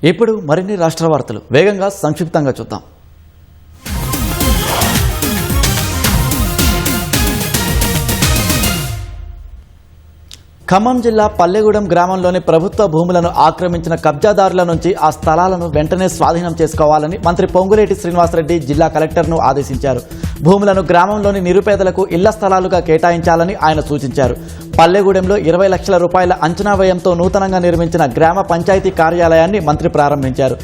ఇప్పుడు మరిన్ని రాష్ట్ర వార్తలు వేగంగా సంక్షిప్తంగా చూద్దాం. ఖమ్మం జిల్లా పల్లెగూడెం గ్రామంలోని ప్రభుత్వ భూములను ఆక్రమించిన కబ్జాదారుల నుంచి ఆ స్థలాలను వెంటనే స్వాధీనం చేసుకోవాలని మంత్రి పొంగులేటి శ్రీనివాసరెడ్డి జిల్లా కలెక్టర్ను ఆదేశించారు. భూములను గ్రామంలోని నిరుపేదలకు ఇళ్ల స్థలాలుగా కేటాయించాలని ఆయన సూచించారు. పల్లెగూడెంలో 20 లక్షల రూపాయల అంచనా వ్యయంతో నూతనంగా నిర్మించిన గ్రామ పంచాయతీ కార్యాలయాన్ని మంత్రి ప్రారంభించారు.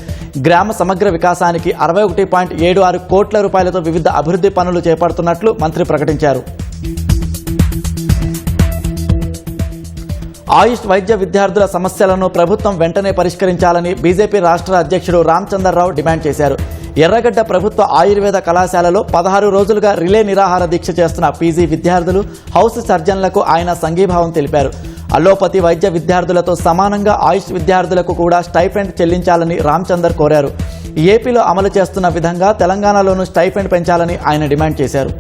గ్రామ సమగ్ర వికాసానికి 61.76 కోట్ల రూపాయలతో వివిధ అభివృద్ధి పనులు చేపడుతున్నట్లు మంత్రి ప్రకటించారు. ఆయుష్ వైద్య విద్యార్థుల సమస్యలను ప్రభుత్వం వెంటనే పరిష్కరించాలని బీజేపీ రాష్ట్ర అధ్యక్షుడు రామచంద్రరావు డిమాండ్ చేశారు. ఎర్రగడ్డ ప్రభుత్వ ఆయుర్వేద కళాశాలలో 16 రోజులుగా రిలే నిరాహార దీక్ష చేస్తున్న పీజీ విద్యార్థులు, హౌస్ సర్జన్లకు ఆయన సంఘీభావం తెలిపారు. అల్లోపతి వైద్య విద్యార్థులతో సమానంగా ఆయుష్ విద్యార్థులకు కూడా స్టైపెండ్ చెల్లించాలని రామచందర్ కోరారు. ఏపీలో అమలు చేస్తున్న విధంగా తెలంగాణలోనూ స్టైపెండ్ పెంచాలని ఆయన డిమాండ్ చేశారు.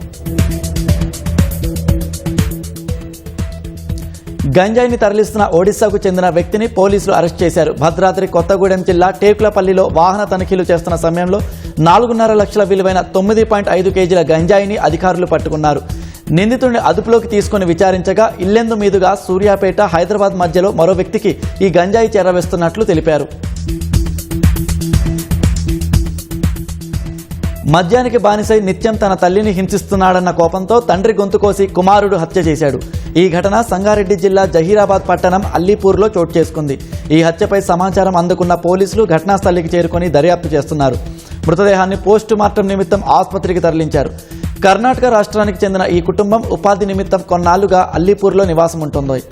గంజాయిని తరలిస్తున్న ఒడిశాకు చెందిన వ్యక్తిని పోలీసులు అరెస్ట్ చేశారు. భద్రాద్రి కొత్తగూడెం జిల్లా టేకులపల్లిలో వాహన తనిఖీలు చేస్తున్న సమయంలో 4.5 లక్షల విలువైన 9.5 కేజీల గంజాయిని అధికారులు పట్టుకున్నారు. నిందితుడిని అదుపులోకి తీసుకుని విచారించగా ఇల్లెందు మీదుగా సూర్యాపేట, హైదరాబాద్ మధ్యలో మరో వ్యక్తికి ఈ గంజాయి చేరవేస్తున్నట్లు తెలిపారు. మద్యానికి బానిసై నిత్యం తన తల్లిని హింసిస్తున్నాడన్న కోపంతో తండ్రి గొంతు కోసి కుమారుడు హత్య చేశాడు. ఈ ఘటన సంగారెడ్డి జిల్లా జహీరాబాద్ పట్టణం అల్లీపూర్లో చోటు చేసుకుంది. ఈ హత్యపై సమాచారం అందుకున్న పోలీసులు ఘటనా స్థలికి చేరుకొని దర్యాప్తు చేస్తున్నారు. మృతదేహాన్ని పోస్టు మార్టం నిమిత్తం ఆసుపత్రికి తరలించారు. కర్ణాటక రాష్ట్రానికి చెందిన ఈ కుటుంబం ఉపాధి నిమిత్తం కొన్నాళ్లుగా అల్లీపూర్లో నివాసం ఉంటుంది.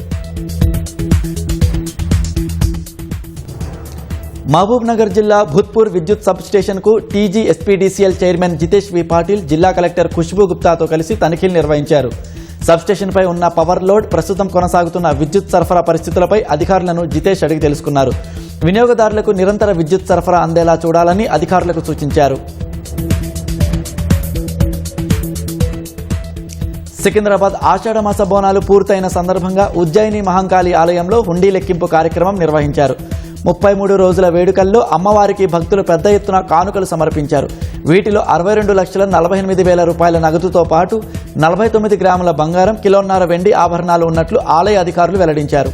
మహబూబ్ నగర్ జిల్లా భూత్పూర్ విద్యుత్ సబ్ స్టేషన్కు టీజీఎస్పీడీసీఎల్ చైర్మన్ జితేష్ వి పాటిల్, జిల్లా కలెక్టర్ ఖుష్బూ గుప్తాతో కలిసి తనిఖీలు నిర్వహించారు. సబ్ స్టేషన్పై ఉన్న పవర్ లోడ్, ప్రస్తుతం కొనసాగుతున్న విద్యుత్ సరఫరా పరిస్థితులపై అధికారులను జితేష్ అడిగి తెలుసుకున్నారు. వినియోగదారులకు నిరంతర విద్యుత్ సరఫరా అందేలా చూడాలని అధికారులకు సూచించారు. సికింద్రాబాద్ ఆషాఢమాస బోనాలు పూర్తయిన సందర్భంగా ఉజ్జయిని మహంకాళి ఆలయంలో హుండీ లెక్కింపు కార్యక్రమం నిర్వహించారు. 33 రోజుల వేడుకల్లో అమ్మవారికి భక్తులు పెద్ద ఎత్తున కానుకలు సమర్పించారు. వీటిలో 62,48,000 రూపాయల నగదుతో పాటు 49 గ్రాముల బంగారం, కిలోన్నర వెండి ఆభరణాలు ఉన్నట్లు ఆలయ అధికారులు వెల్లడించారు.